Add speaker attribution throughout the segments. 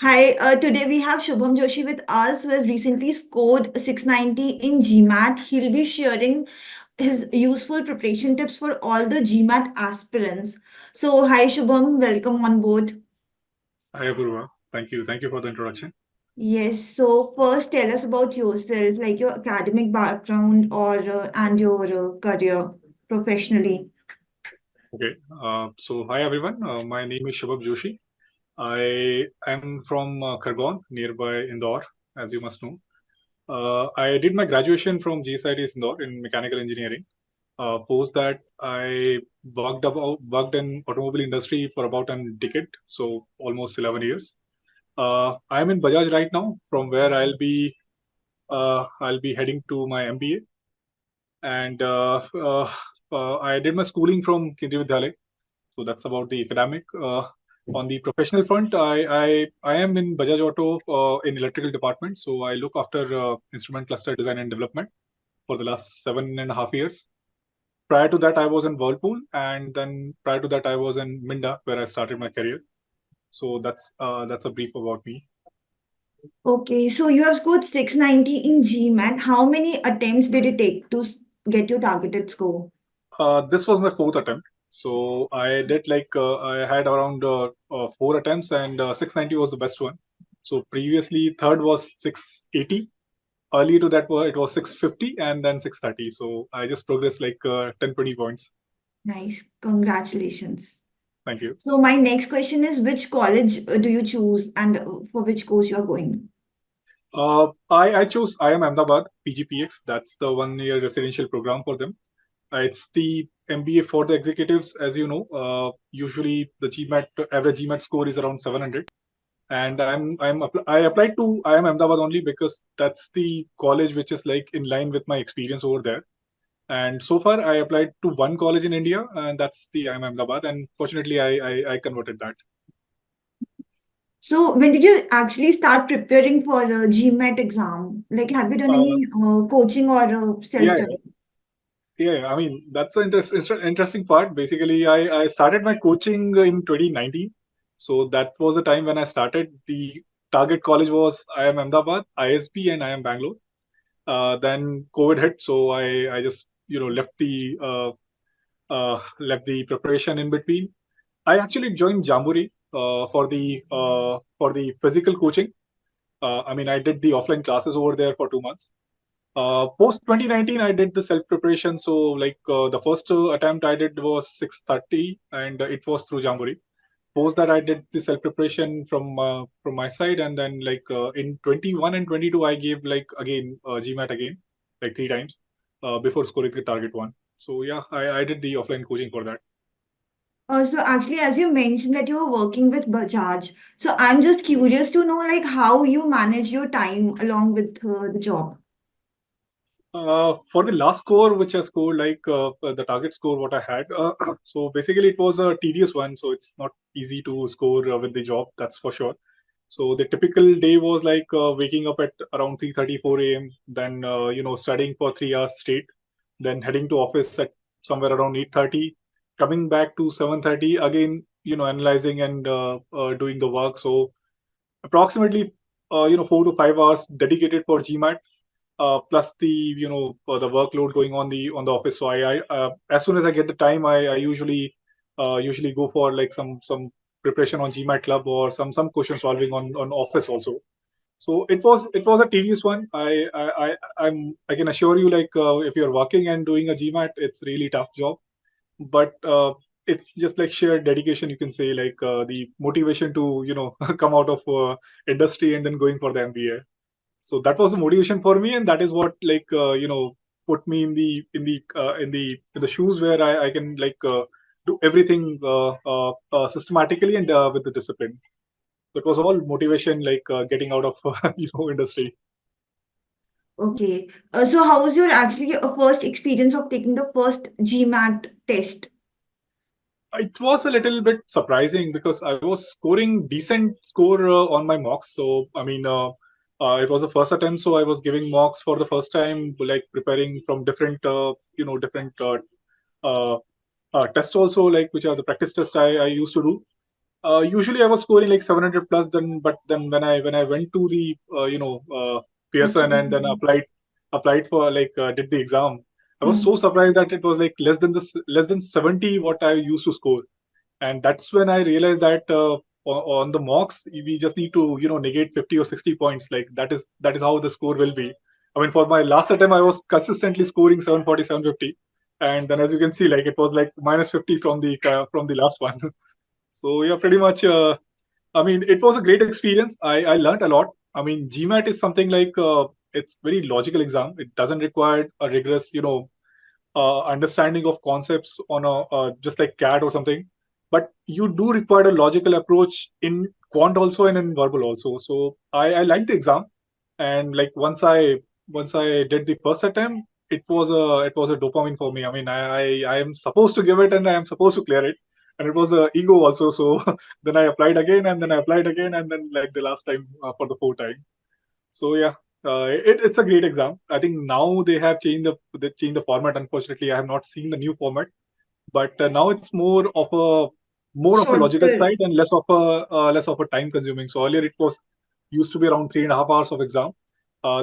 Speaker 1: Hi, today we have Shubham Joshi with us, who has recently scored 690 in GMAT. He'll be sharing his useful preparation tips for all the GMAT aspirants. So, hi Shubham, welcome on board.
Speaker 2: Hi, Apurva. Thank you. Thank you for the introduction.
Speaker 1: Yes, so first tell us about yourself, like your academic background or and your career professionally.
Speaker 2: Okay. Hi everyone. My name is Shubham Joshi. I am from Khargone, nearby Indore, as you must know. I did my graduation from GSIT Indore in mechanical engineering. Post that, I worked in automobile industry for about a decade, so almost 11 years. I'm in Bajaj right now, from where I'll be heading to my MBA, and I did my schooling from Kendriya Vidyalaya. So that's about the academic. On the professional front, I am in Bajaj Auto in electrical department. So I look after instrument cluster design and development for the last 7.5 years. Prior to that, I was in Whirlpool, and then prior to that, I was in Minda, where I started my career. So that's a brief about me.
Speaker 1: Okay, so you have scored 690 in GMAT. How many attempts did it take to get your targeted score?
Speaker 2: This was my fourth attempt. So I did I had around 4 attempts, and 690 was the best one. So previously, third was 680. Earlier to that, it was 650 and then 630. So I just progressed like 10-20 points.
Speaker 1: Nice, congratulations.
Speaker 2: Thank you.
Speaker 1: So my next question is, which college do you choose and for which course you are going?
Speaker 2: I chose IIM Ahmedabad PGPX. That's the 1 year residential program for them. It's the MBA for the executives, as you know. Usually the GMAT average GMAT score is around 700, and I applied to IIM Ahmedabad only because that's the college which is like in line with my experience over there. And so far, I applied to one college in India, and that's the IIM Ahmedabad. And fortunately, I converted that.
Speaker 1: So when did you actually start preparing for a GMAT exam? Like, have you done
Speaker 2: Uh,
Speaker 1: any coaching or
Speaker 2: yeah,
Speaker 1: self-study?
Speaker 2: yeah. I mean, that's an interesting part. Basically, I started my coaching in 2019. So that was the time when I started. The target college was IIM Ahmedabad, ISB, and IIM Bangalore. Then COVID hit, so I just left the preparation in between. I actually joined Jamboree for the physical coaching. I mean, I did the offline classes over there for 2 months. Post 2019, I did the self preparation. So, the first attempt I did was 630, and it was through Jamboree. Post that, I did the self preparation from my side, and then in 21 and 22, I gave like again GMAT again, like 3 times before scoring the target one. So yeah, I did the offline coaching for that.
Speaker 1: So actually, as you mentioned that you are working with Bajaj, so I'm just curious to know like how you manage your time along with the job.
Speaker 2: For the last score, which I scored the target score, what I had. So basically, it was a tedious one. So it's not easy to score with the job. That's for sure. So the typical day was like waking up at around 3:30, 4 a.m. Then studying for 3 hours straight. Then heading to office at somewhere around 8:30. Coming back to 7:30 again. Analyzing and doing the work. So approximately 4 to 5 hours dedicated for GMAT, plus the workload going on the office. So I as soon as I get the time, I usually go for like some preparation on GMAT Club or some question solving on office also. So it was a tedious one. I can assure you, if you're working and doing a GMAT, it's really tough job. But it's just like sheer dedication, you can say, the motivation to come out of industry and then going for the MBA. So that was the motivation for me, and that is what put me in the shoes where I can do everything systematically and with the discipline. So it was all motivation, getting out of industry.
Speaker 1: Okay. So how was your actually first experience of taking the first GMAT test?
Speaker 2: It was a little bit surprising because I was scoring decent score on my mocks. So I mean, it was the first attempt, so I was giving mocks for the first time, like preparing from different uh, tests also, like which are the practice tests I used to do. Usually I was scoring like 700 plus. But then when I went to the Pearson and then applied for did the exam, I was
Speaker 1: Hmm.
Speaker 2: so surprised that it was like less than 70 what I used to score. And that's when I realized that on the mocks we just need to negate 50 or 60 points. Like that is how the score will be. I mean, for my last attempt I was consistently scoring 740, 750, and then as you can see, like it was like minus 50 from the last one. So yeah, pretty much. I mean, it was a great experience. I learned a lot. I mean, GMAT is something like it's very logical exam. It doesn't require a rigorous, understanding of concepts on a just like CAT or something. But you do require a logical approach in quant also and in verbal also. So I liked the exam, and like once I did the first attempt, it was a dopamine for me. I mean, I am supposed to give it and I am supposed to clear it, and it was a ego also. So then I applied again and then I applied again and then like the last time for the fourth time. So yeah, it's a great exam. I think now they changed the format. Unfortunately, I have not seen the new format, but now it's more of a logical
Speaker 1: Shorter.
Speaker 2: side and less of a time consuming. So earlier it was used to be around 3.5 hours of exam.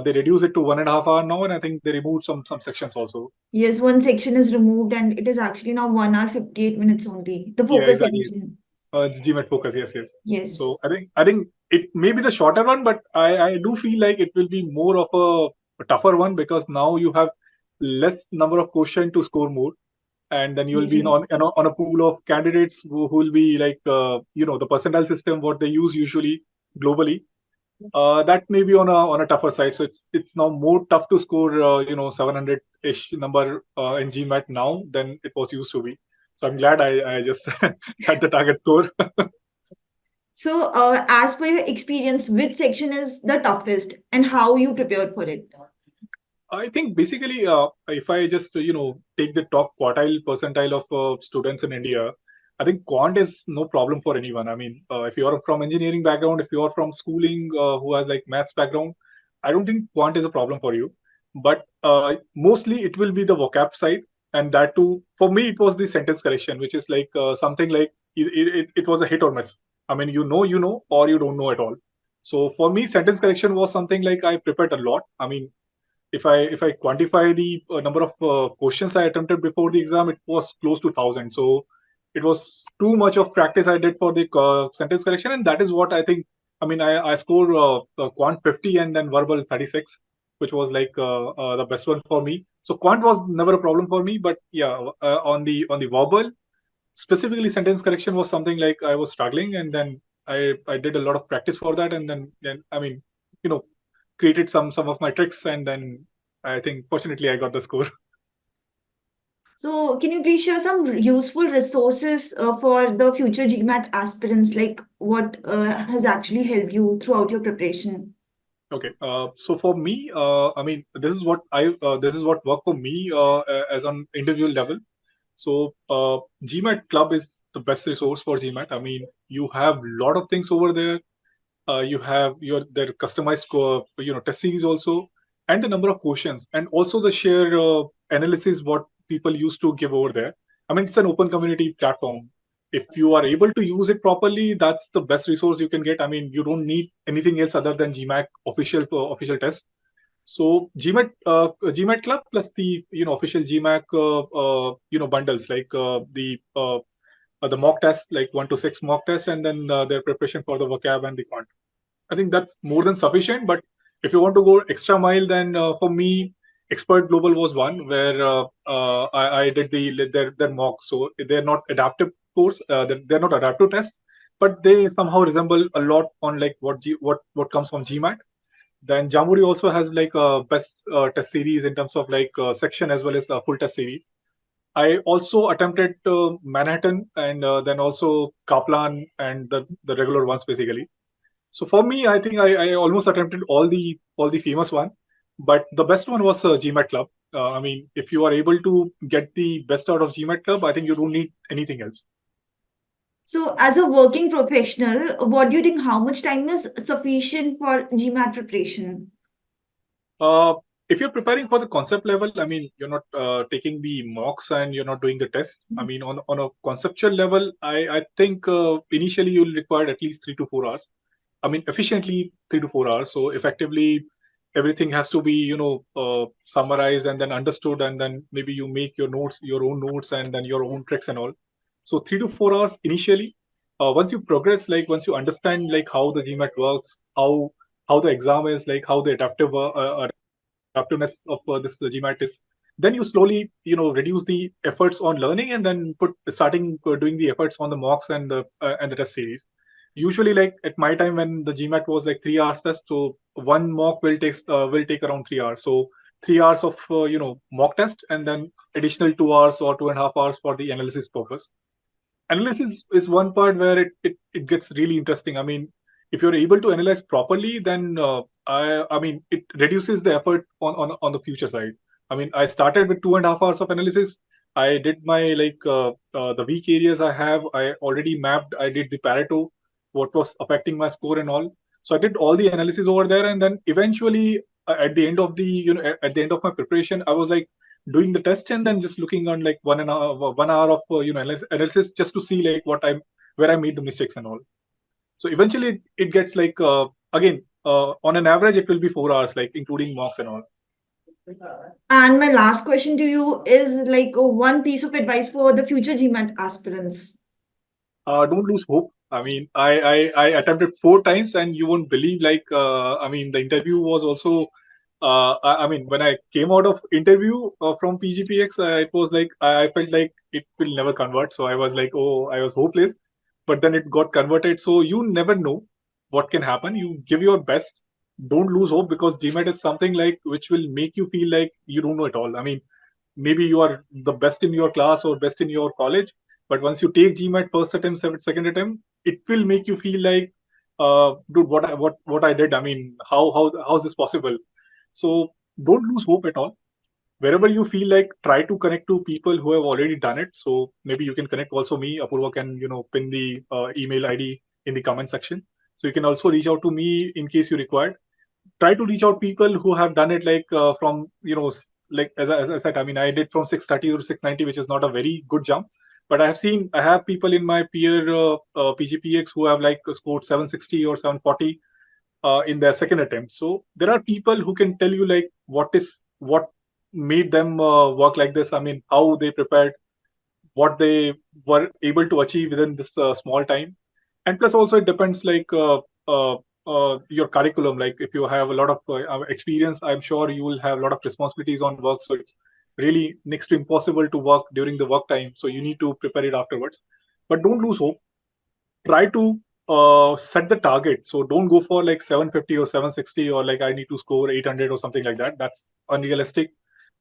Speaker 2: They reduced it to 1.5 hour now, and I think they removed some sections also.
Speaker 1: Yes, one section is removed and it is actually now 1 hour 58 minutes only. The
Speaker 2: Yeah,
Speaker 1: focus
Speaker 2: exactly.
Speaker 1: section.
Speaker 2: It's GMAT focus. Yes, yes. So
Speaker 1: Yes.
Speaker 2: I think it may be the shorter one, but I do feel like it will be more of a tougher one because now you have less number of question to score more, and then you will be
Speaker 1: Yes.
Speaker 2: on a pool of candidates who will be like the percentile system what they use usually globally. That may be on a tougher side. So it's now more tough to score 700-ish number in GMAT now than it was used to be. So I'm glad I just had the target score.
Speaker 1: So, as per your experience, which section is the toughest and how you prepared for it?
Speaker 2: I think basically, if I just take the top quartile percentile of students in India, I think quant is no problem for anyone. I mean, if you are from engineering background, if you are from schooling who has like maths background, I don't think quant is a problem for you. But mostly it will be the vocab side, and that too for me it was the sentence correction, which is like something like it was a hit or miss. I mean, or you don't know at all. So for me, sentence correction was something like I prepared a lot. I mean, if I quantify the number of questions I attempted before the exam, it was close to 1,000. So it was too much of practice I did for the sentence correction, and that is what I think. I mean, I scored quant 50 and then verbal 36, which was like the best one for me. So quant was never a problem for me, but yeah, on the verbal, specifically sentence correction was something like I was struggling, and then I did a lot of practice for that, and then I mean, you know, created some of my tricks, and then I think fortunately I got the score.
Speaker 1: So, can you please share some useful resources for the future GMAT aspirants? Like what has actually helped you throughout your preparation?
Speaker 2: Okay, so for me, I mean, this is what worked for me as on individual level. So GMAT Club is the best resource for GMAT. I mean, you have a lot of things over there. You have their customized test series also, and the number of questions, and also the sheer analysis what people used to give over there. I mean, it's an open community platform. If you are able to use it properly, that's the best resource you can get. I mean, you don't need anything else other than GMAT official test. So GMAT Club plus the official GMAT bundles like the mock test, like 1 to 6 mock tests, and then their preparation for the vocab and the quant. I think that's more than sufficient. But if you want to go extra mile, then for me, Expert Global was one where I did their mock. So they're not adaptive course, they're not adaptive tests, but they somehow resemble a lot on like what comes from GMAT. Then Jamuri also has like a best test series in terms of like section as well as full test series. I also attempted Manhattan and then also Kaplan and the regular ones basically. So for me, I think I almost attempted all the famous one, but the best one was GMAT Club. I mean, if you are able to get the best out of GMAT Club, I think you don't need anything else.
Speaker 1: So, as a working professional, what do you think? How much time is sufficient for GMAT preparation?
Speaker 2: Uh, if you're preparing for the concept level, I mean, you're not taking the mocks and you're not doing the test. I mean, on a conceptual level, I think initially you'll require at least 3 to 4 hours. I mean, efficiently 3 to 4 hours. So effectively, everything has to be, summarized and then understood, and then maybe you make your notes, your own notes, and then your own tricks and all. So 3 to 4 hours initially. Once you progress, like once you understand like how the GMAT works, how the exam is, like how the adaptiveness of this GMAT is, then you slowly reduce the efforts on learning and then starting doing the efforts on the mocks and the test series. Usually, like at my time when the GMAT was like 3 hours test, so one mock will take around 3 hours. So 3 hours of mock test, and then additional 2 hours or 2.5 hours for the analysis purpose. Analysis is one part where it gets really interesting. I mean, if you're able to analyze properly, then I mean it reduces the effort on the future side. I mean, I started with 2.5 hours of analysis. I did my the weak areas I have. I already mapped. I did the Pareto, what was affecting my score and all. So I did all the analysis over there, and then eventually at the end of the at the end of my preparation, I was like doing the test and then just looking on like 1 hour of analysis just to see like where I made the mistakes and all. So eventually it gets like again on an average it will be 4 hours, like including mocks and all.
Speaker 1: And my last question to you is like one piece of advice for the future GMAT aspirants.
Speaker 2: Don't lose hope. I mean, I attempted 4 times, and you won't believe. Like, I mean, the interview was also. I mean, when I came out of interview from PGPX, it was like I felt like it will never convert. So I was like, oh, I was hopeless. But then it got converted. So you never know what can happen. You give your best. Don't lose hope, because GMAT is something like which will make you feel like you don't know it all. I mean, maybe you are the best in your class or best in your college, but once you take GMAT first attempt, second attempt, it will make you feel like, dude, what I did. I mean, how's this possible? So don't lose hope at all. Wherever you feel like, try to connect to people who have already done it. So maybe you can connect also me. Apurva can pin the email ID in the comment section. So you can also reach out to me in case you require. Try to reach out people who have done it, like from like as I said, I mean, I did from 630 to 690, which is not a very good jump, but I have people in my peer PGPX who have like scored 760 or 740 in their second attempt. So there are people who can tell you like what made them work like this. I mean, how they prepared, what they were able to achieve within this small time. And plus also it depends like your curriculum. Like if you have a lot of experience, I'm sure you will have a lot of responsibilities on work, so it's really next to impossible to work during the work time, so you need to prepare it afterwards. But don't lose hope. Try to set the target. So don't go for like 750 or 760 or like I need to score 800 or something like that. That's unrealistic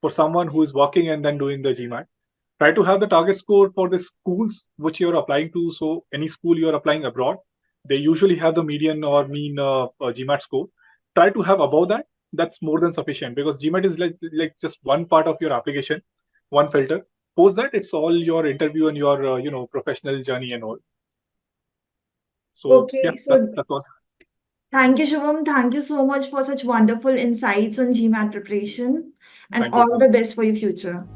Speaker 2: for someone who is working and then doing the GMAT. Try to have the target score for the schools which you're applying to. So any school you're applying abroad, they usually have the median or mean GMAT score. Try to have above that. That's more than sufficient, because GMAT is like just one part of your application, one filter. Post that, it's all your interview and your professional journey and all. So yeah,
Speaker 1: Okay, so
Speaker 2: that's all.
Speaker 1: thank you, Shubham. Thank you so much for such wonderful insights on GMAT preparation, and
Speaker 2: Thank you.
Speaker 1: all the best for your future.